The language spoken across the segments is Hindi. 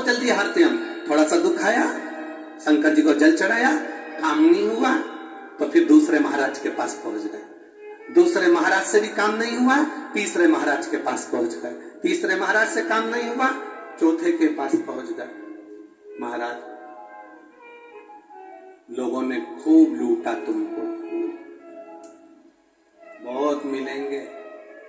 बहुत जल्दी हारते हम। थोड़ा सा दुख आया, शंकर जी को जल चढ़ाया, काम नहीं हुआ तो फिर दूसरे महाराज के पास पहुंच गए। दूसरे महाराज से भी काम नहीं हुआ, तीसरे महाराज के पास पहुंच गए। तीसरे महाराज से काम नहीं हुआ, चौथे के पास पहुंच गए। महाराज, लोगों ने खूब लूटा तुमको, बहुत मिलेंगे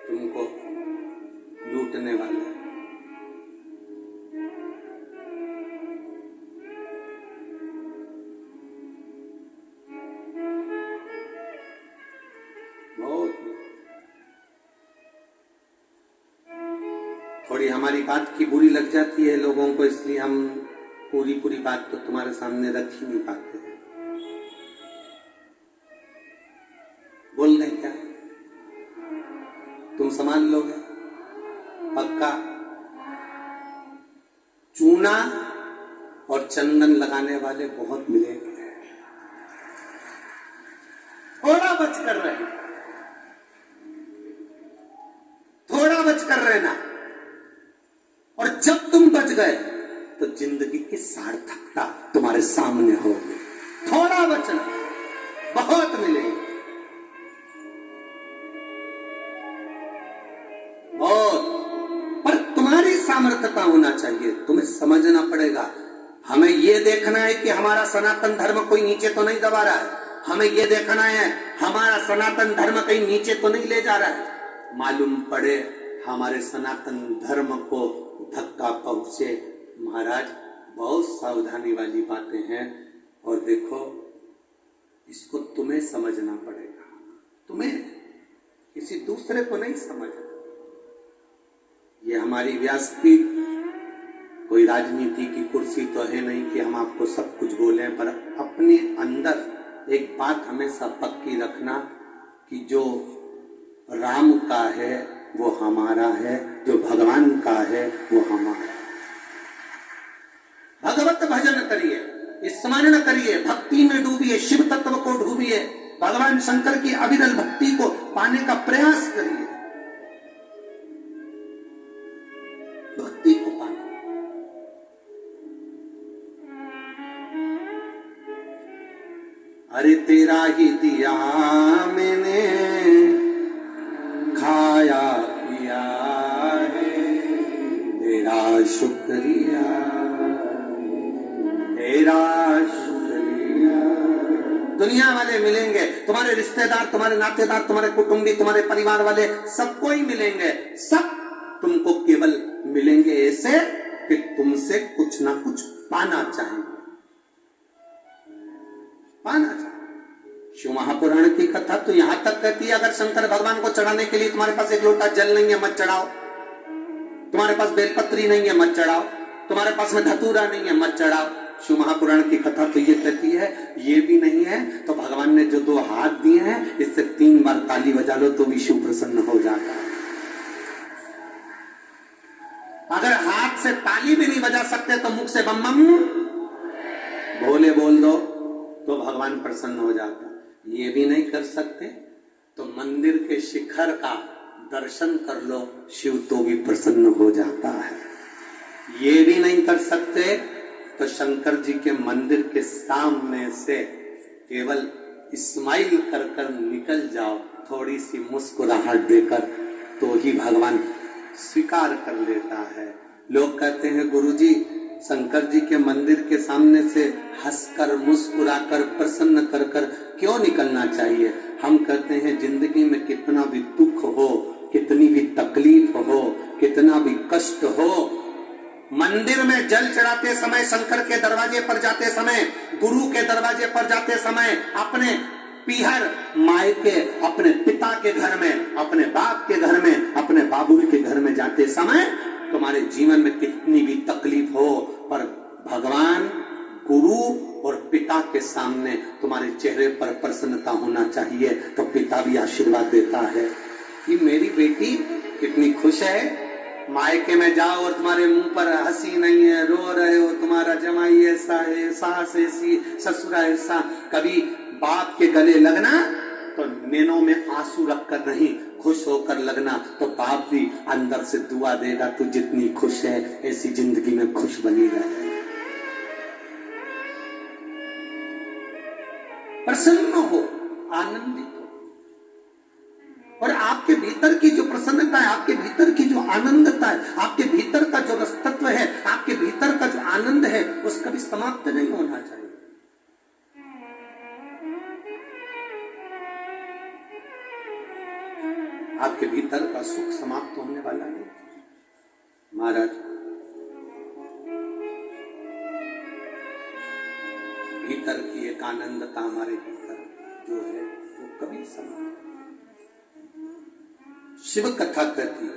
तुमको लूटने वाले। थोड़ी हमारी बात की बुरी लग जाती है लोगों को, इसलिए हम पूरी बात तो तुम्हारे सामने रख ही नहीं पाते। बोल रहे क्या तुम संभाल लोगे? पक्का चूना और चंदन लगाने वाले बहुत मिलेंगे। थोड़ा बच कर रहना, थोड़ा बच कर रहना। और जब तुम बच गए तो जिंदगी की सार्थकता तुम्हारे सामने होगी। थोड़ा बचना, बहुत मिलेंगे, बहुत। पर तुम्हारी सामर्थ्यता होना चाहिए, तुम्हें समझना पड़ेगा। हमें यह देखना है कि हमारा सनातन धर्म कोई नीचे तो नहीं दबा रहा है। हमें यह देखना है हमारा सनातन धर्म कहीं नीचे तो नहीं ले जा रहा है। मालूम पड़े हमारे सनातन धर्म को धक्का पहुंचे, महाराज बहुत सावधानी वाली बातें हैं। और देखो, इसको तुम्हें समझना पड़ेगा, तुम्हें, किसी दूसरे को नहीं समझना। ये हमारी व्यासपीठ कोई राजनीति की कुर्सी तो है नहीं कि हम आपको सब कुछ बोलें, पर अपने अंदर एक बात हमेशा पक्की रखना कि जो राम का है वो हमारा है, जो भगवान का है वो हमारा। भगवत भजन करिए, स्मरण करिए, भक्ति में डूबिए, शिव तत्व को डूबिए, भगवान शंकर की अविरल भक्ति को पाने का प्रयास करिए, भक्ति को पाना। अरे तेरा ही दिया मैंने, खाया पिया है, तेरा शुक्रिया, तेरा शुक्रिया। दुनिया वाले मिलेंगे, तुम्हारे रिश्तेदार, तुम्हारे नातेदार, तुम्हारे कुटुंबी, तुम्हारे परिवार वाले, सबको ही मिलेंगे। सब तुमको केवल मिलेंगे ऐसे कि तुमसे कुछ ना कुछ पाना चाहिए, पाना चाहिए। शिव महापुराण की कथा तो यहां तक कहती है, अगर शंकर भगवान को चढ़ाने के लिए तुम्हारे पास एक लोटा जल नहीं है, मत चढ़ाओ। तुम्हारे पास बेलपत्री नहीं है, मत चढ़ाओ। तुम्हारे पास में धतूरा नहीं है, मत चढ़ाओ। शिव महापुराण की कथा तो ये कहती है, ये भी नहीं है तो भगवान ने जो 2 हाथ दिए हैं, इससे 3 बार ताली बजा लो तो भी शिव प्रसन्न हो जाता है। अगर हाथ से ताली भी नहीं बजा सकते तो मुख से बम बम भोले बोल दो तो भगवान प्रसन्न हो जाता है। ये भी नहीं कर सकते तो मंदिर के शिखर का दर्शन कर लो, शिव तो भी प्रसन्न हो जाता है। ये भी नहीं कर सकते तो शंकर जी के मंदिर के सामने से केवल स्माइल कर कर निकल जाओ, थोड़ी सी मुस्कुराहट देकर, तो ही भगवान स्वीकार कर लेता है। लोग कहते हैं गुरुजी, शंकर जी के मंदिर के सामने से हंसकर, मुस्कुराकर, प्रसन्न कर कर क्यों निकलना चाहिए? हम कहते हैं जिंदगी में कितना भी दुख हो, कितनी भी तकलीफ हो, कितना भी कष्ट हो, मंदिर में जल चढ़ाते समय, शंकर के दरवाजे पर जाते समय, गुरु के दरवाजे पर जाते समय, अपने पीहर मायके, अपने पिता के घर में, अपने बाप के घर में, अपने बाबू के घर में जाते समय तुम्हारे जीवन में कितनी भी तकलीफ हो, पर भगवान, गुरु और पिता के सामने तुम्हारे चेहरे पर प्रसन्नता होना चाहिए। तो पिता भी आशीर्वाद देता है कि मेरी बेटी कितनी खुश है। मायके में जाओ और तुम्हारे मुंह पर हंसी नहीं है, रो रहे हो, तुम्हारा जमाई ऐसा है, सास ऐसी, ससुरा ऐसा। कभी बाप के गले लगना तो नैनों में आंसू रखकर नहीं, खुश होकर लगना, तो बाप भी अंदर से दुआ देगा, तू जितनी खुश है ऐसी जिंदगी में खुश बनी रहे, प्रसन्न हो, आनंदित हो। और आपके भीतर की जो प्रसन्नता है, आपके भीतर की जो आनंदता है, आपके भीतर का जो रसतत्व है, आपके भीतर का जो आनंद है, उसका भी समाप्त नहीं होना चाहिए। आपके भीतर का सुख समाप्त होने वाला नहीं। महाराज, भीतर की एक आनंदता हमारे भीतर जो है वो कभी समाप्त। शिव कथा कहती है,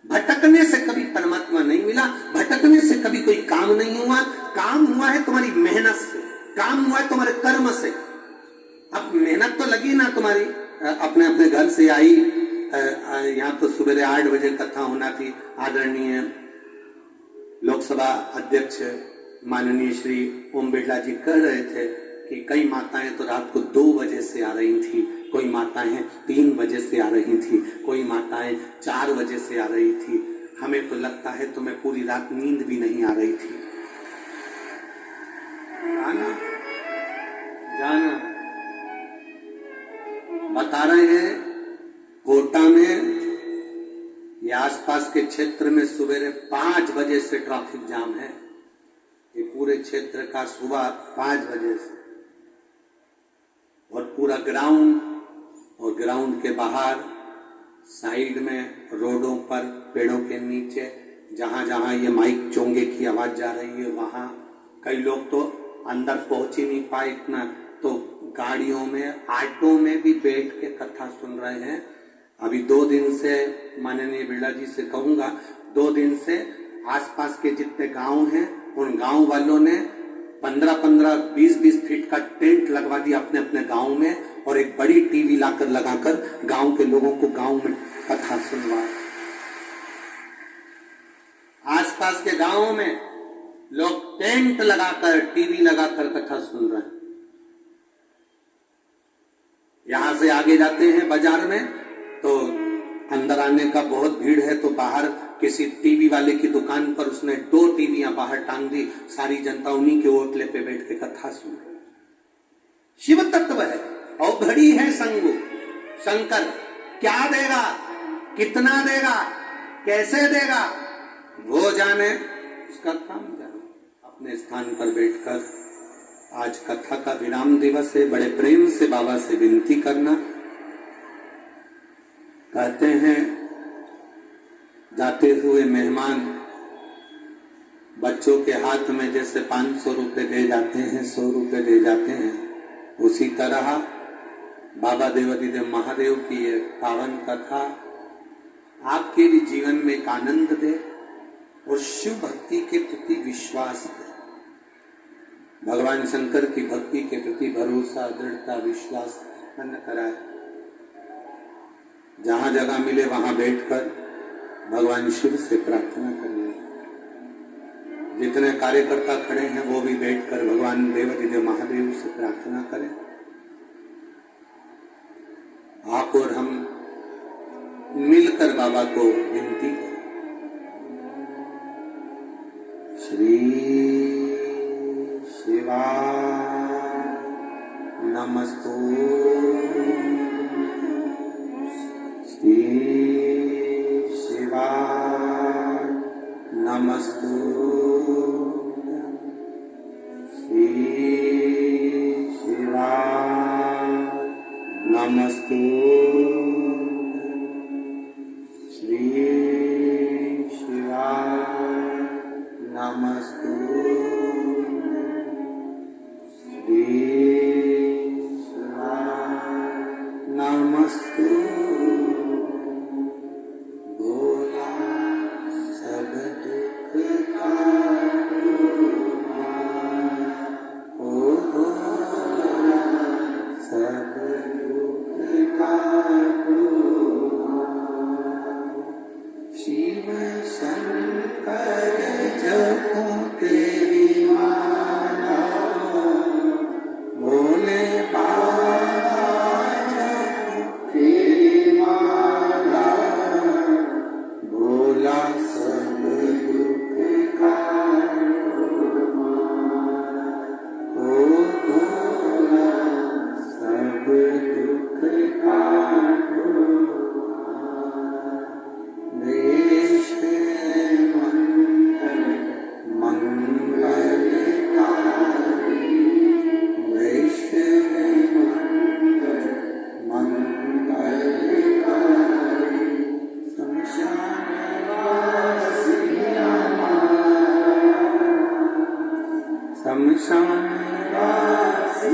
भटकने से कभी परमात्मा नहीं मिला, भटकने से कभी कोई काम नहीं हुआ। काम हुआ है तुम्हारी मेहनत से, काम हुआ है तुम्हारे कर्म से। अब मेहनत तो लगी ना तुम्हारी, अपने अपने घर से आई, यहाँ तो सुबह 8 बजे कथा होना थी। आदरणीय लोकसभा अध्यक्ष माननीय श्री ओम बिरला जी कह रहे थे कि कई माताएं तो रात को 2 बजे से आ रही थी, कोई माताएं 3 बजे से आ रही थी, कोई माताएं 4 बजे से आ रही थी। हमें तो लगता है तुम्हें पूरी रात नींद भी नहीं आ रही थी। जाना जाना बता रहे हैं, कोटा में या आसपास के क्षेत्र में सुबह 5 बजे से ट्रैफिक जाम है। ये पूरे क्षेत्र का सुबह 5 बजे से, और पूरा ग्राउंड, और ग्राउंड के बाहर साइड में रोडों पर पेड़ों के नीचे जहां जहां ये माइक चोंगे की आवाज जा रही है, वहां कई लोग तो अंदर पहुंच ही नहीं पाए इतना, तो गाड़ियों में, ऑटो में भी बैठ के कथा सुन रहे हैं। अभी 2 दिन से माननीय बिरला जी से कहूंगा, 2 दिन से आसपास के जितने गांव हैं उन गांव वालों ने 15-15, 20-20 फीट का टेंट लगवा दिया अपने अपने गांव में, और एक बड़ी टीवी लाकर लगाकर गांव के लोगों को गांव में कथा सुनवा। आसपास के गांवों में लोग टेंट लगाकर, टीवी लगाकर कथा सुन रहे हैं। यहां से आगे जाते हैं बाजार में तो अंदर आने का बहुत भीड़ है, तो बाहर किसी टीवी वाले की दुकान पर उसने 2 टीवियां बाहर टांग दी, सारी जनता उन्हीं के ओटले पे बैठ के कथा सुन रही। शिव तत्व है और घड़ी है संगु। शंकर क्या देगा, कितना देगा, कैसे देगा, वो जाने, उसका काम जाने। अपने स्थान पर बैठकर, आज कथा का विराम दिवस है, बड़े प्रेम से बाबा से विनती करना। कहते हैं जाते हुए मेहमान बच्चों के हाथ में जैसे 500 रुपए दे जाते हैं, 100 रुपए दे जाते हैं, उसी तरह बाबा देवाधिदेव महादेव की ये पावन कथा आपके भी जीवन में एक आनंद दे और शिव भक्ति के प्रति विश्वास दे। भगवान शंकर की भक्ति के प्रति भरोसा, दृढ़ता, विश्वास उत्पन्न कराए। जहां जगह मिले वहां बैठकर भगवान शिव से प्रार्थना करिए। जितने कार्यकर्ता खड़े हैं वो भी बैठकर भगवान देवाधिदेव महादेव से प्रार्थना करें। आप और हम मिलकर बाबा को विनती करें। श्री शिवा नमस्तु, श्री शिवा नमस्तु, श्री शिवा नमस्तु, श्री शिवा नमस्तु, श्री शिवा नमस्तु। भोला सब दुख का श्याम दासी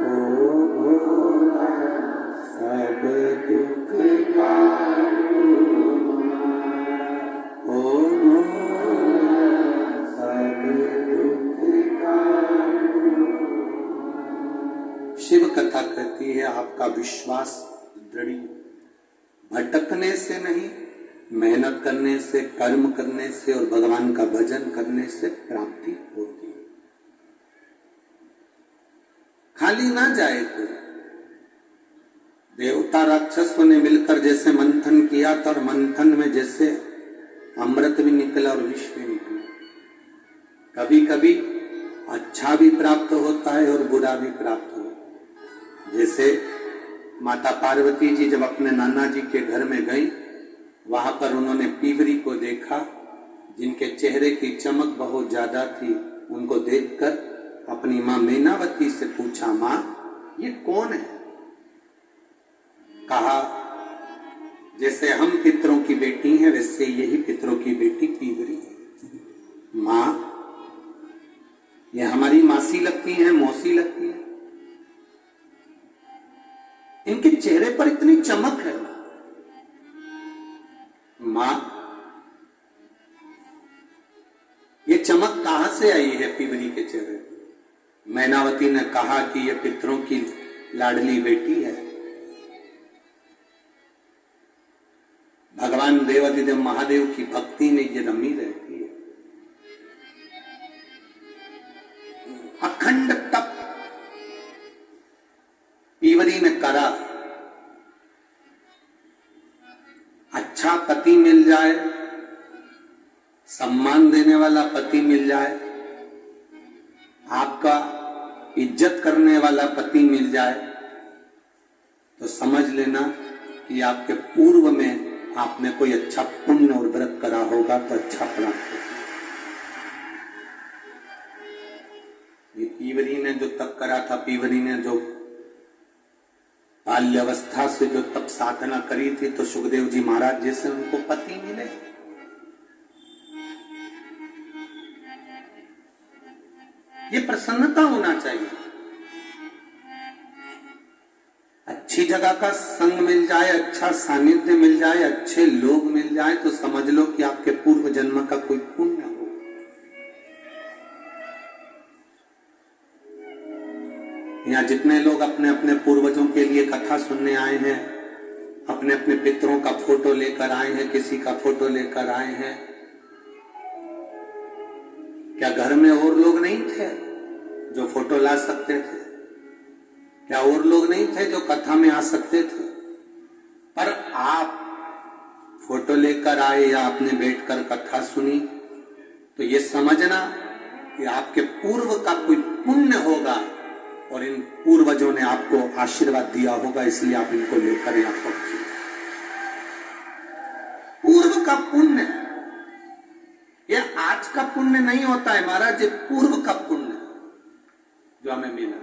ओ भोला सब दुख काटो ओ भोला सब दुख काटो। शिव कथा कहती है आपका विश्वास दृढ़, भटकने से नहीं, मेहनत करने से, कर्म करने से और भगवान का भजन करने से प्राप्ति होती है। खाली ना जाए कोई। देवता राक्षसों ने मिलकर जैसे मंथन किया था और मंथन में जैसे अमृत भी निकला और विष भी निकला। कभी कभी अच्छा भी प्राप्त होता है और बुरा भी प्राप्त होता है। जैसे माता पार्वती जी जब अपने नाना जी के घर में गई, वहां पर उन्होंने पीवरी को देखा जिनके चेहरे की चमक बहुत ज्यादा थी। उनको देखकर अपनी मां मीनावती से पूछा, मां ये कौन है? कहा जैसे हम पितरों की बेटी हैं वैसे यही पितरों की बेटी पीवरी है। मां ये हमारी मासी लगती है, मौसी लगती है, इनके चेहरे पर इतनी चमक है। मां ये चमक कहां से आई है पीवरी के चेहरे? मैनावती ने कहा कि ये पितरों की लाडली बेटी है। भगवान देवाधिदेव महादेव की भक्ति में ये रमी रहती है। अखंड तप पीवरी ने करा। अच्छा पति मिल जाए, सम्मान देने वाला पति मिल जाए, आपका इज्जत करने वाला पति मिल जाए, तो समझ लेना कि आपके पूर्व में आपने कोई अच्छा पुण्य और व्रत करा होगा तो अच्छा प्राप्त होगा। ये पीवरी ने जो तप करा था, पीवरी ने जो बाल्यावस्था से जो तप साधना करी थी, तो सुखदेव जी महाराज जैसे उनको पति मिले। ये प्रसन्नता होना चाहिए। अच्छी जगह का संग मिल जाए, अच्छा सानिध्य मिल जाए, अच्छे लोग मिल जाए, तो समझ लो कि आपके पूर्व जन्म का कोई पुण्य हो। यहाँ जितने लोग अपने अपने पूर्वजों के लिए कथा सुनने आए हैं, अपने अपने पितरों का फोटो लेकर आए हैं, किसी का फोटो लेकर आए हैं, क्या घर में और लोग नहीं थे जो फोटो ला सकते थे? क्या और लोग नहीं थे जो कथा में आ सकते थे? पर आप फोटो लेकर आए या आपने बैठकर कथा सुनी, तो ये समझना कि आपके पूर्व का कोई पुण्य होगा और इन पूर्वजों ने आपको आशीर्वाद दिया होगा, इसलिए आप इनको लेकर यहां पहुंचे। पूर्व का पुण्य, यह आज का पुण्य नहीं होता है महाराज, ये पूर्व का पुण्य जो हमें मिला।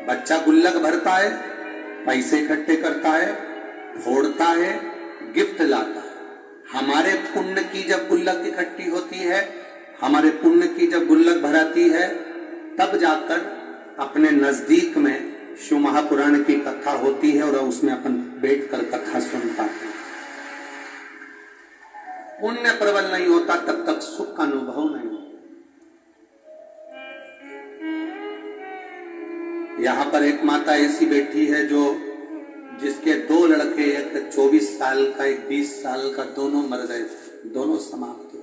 बच्चा गुल्लक भरता है, पैसे इकट्ठे करता है, फोड़ता है, गिफ्ट लाता है। हमारे पुण्य की जब गुल्लक इकट्ठी होती है, हमारे पुण्य की जब गुल्लक भराती है, तब जाकर अपने नजदीक में शिव महापुराण की कथा होती है और उसमें अपन बैठकर कथा सुन पाते हैं। पुण्य प्रबल नहीं होता तब तक सुख का अनुभव नहीं होता। यहां पर एक माता ऐसी बैठी है जो जिसके दो लड़के, एक 24 साल का, एक 20 साल का, दोनों मर गए, दोनों समाप्त हो।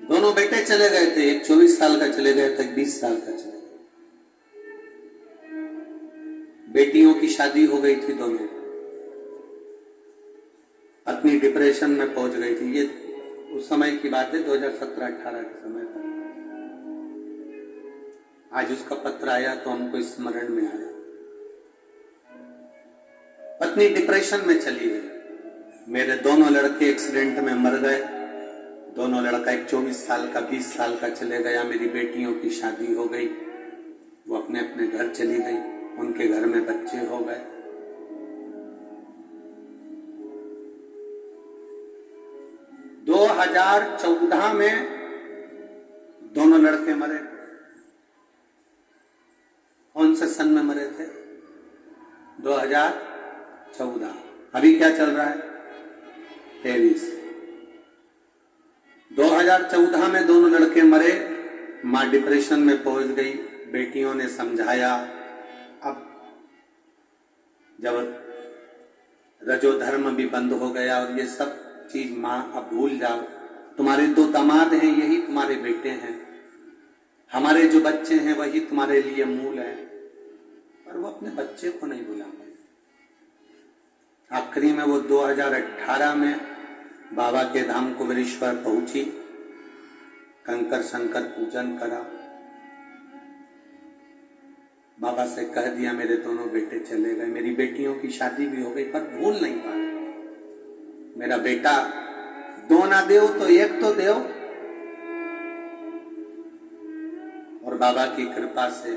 दोनों बेटे चले गए थे, एक 24 साल का चले गए थे, एक 20 साल का चले गए। बेटियों की शादी हो गई थी दोनों। पत्नी डिप्रेशन में पहुंच गई थी। ये उस समय की बात है, 2017-18 के समय पर। आज उसका पत्र आया तो हमको स्मरण में आया। पत्नी डिप्रेशन में चली गई। मेरे दोनों लड़के एक्सीडेंट में मर गए। दोनों लड़का, एक 24 साल का, 20 साल का चले गया। मेरी बेटियों की शादी हो गई, वो अपने अपने घर चली गई। उनके घर में बच्चे हो गए। दो 2014 में दोनों लड़के मरे। कौन से सन में मरे थे? 2014। अभी क्या चल रहा है? 23। 2014 में दोनों लड़के मरे। मां डिप्रेशन में पहुंच गई। बेटियों ने समझाया। अब जब रजोधर्म भी बंद हो गया और ये सब चीज मां अब भूल जाओ, तुम्हारे 2 दामाद हैं, यही तुम्हारे बेटे हैं, हमारे जो बच्चे हैं वही तुम्हारे लिए मूल है। पर वो अपने बच्चे को नहीं भुला पाए। आखिरी में वो 2018 में बाबा के धाम कुबेरेश्वर पहुंची, कंकर शंकर पूजन करा, बाबा से कह दिया मेरे दोनों बेटे चले गए, मेरी बेटियों की शादी भी हो गई, पर भूल नहीं पाए। मेरा बेटा 2 ना देव तो 1 तो देव। और बाबा की कृपा से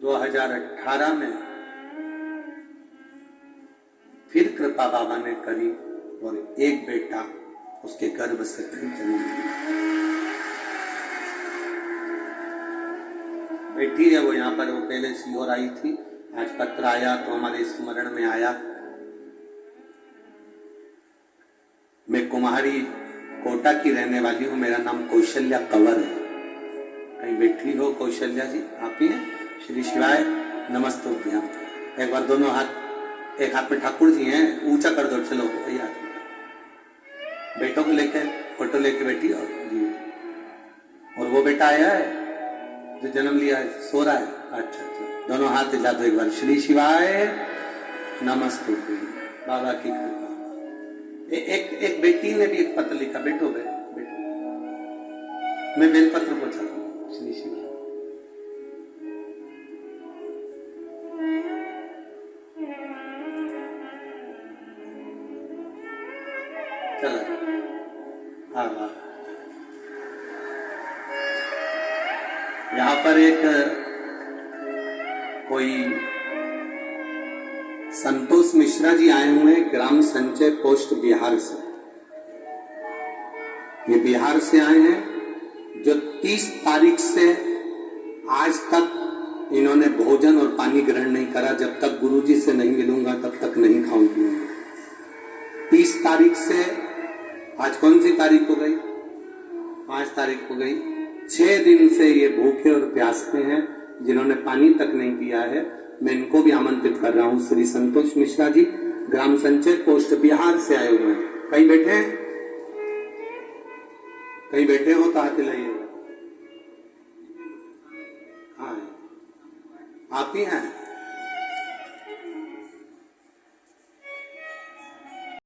2018 में फिर कृपा बाबा ने करी और एक बेटा उसके गर्भ से फिर जन्म लिया। बेटी है वो, यहाँ पर वो पहले सीहोर आई थी, आज पत्र आया तो हमारे स्मरण में आया। मैं कुम्हारी कोटा की रहने वाली हूँ, मेरा नाम कौशल्या कंवर है। कहीं बैठी हो कौशल्या जी? आप ही हैं? श्री शिवाय नमस्ते भैया। एक बार दोनों हाथ, एक हाथ में ठाकुर जी हैं, ऊंचा कर दो। चलो यार, बेटों को लेकर फोटो लेके बैठी हो जी। और वो बेटा आया है जो जन्म लिया है, सो रहा है? अच्छा अच्छा, दोनों हाथ हिला दो एक बार। श्री शिवाय नमस्ते। बाबा की कृपा। एक बेटी ने भी एक पत्र लिखा, बेटो बेटो मैं बेलपत्र को चला। श्री शिवाय। चलो हाँ, यहाँ पर एक कोई संतोष मिश्रा जी आए हुए हैं, ग्राम संचय पोस्ट बिहार से। ये बिहार से आए हैं, जो 30 तारीख से आज तक इन्होंने भोजन और पानी ग्रहण नहीं करा। जब तक गुरुजी से नहीं मिलूंगा तब तक नहीं खाऊंगी। 30 तारीख से आज कौन सी तारीख हो गई? 5 तारीख हो गई। 6 दिन से ये भूखे और प्यासे हैं, जिन्होंने पानी तक नहीं पिया है। मैं इनको भी आमंत्रित कर रहा हूं। श्री संतोष मिश्रा जी ग्राम संचय पोस्ट बिहार से आए हुए हैं। कहीं बैठे हैं? कहीं बैठे हो तो हाथ हिलाइए। हाँ, आप ही हैं?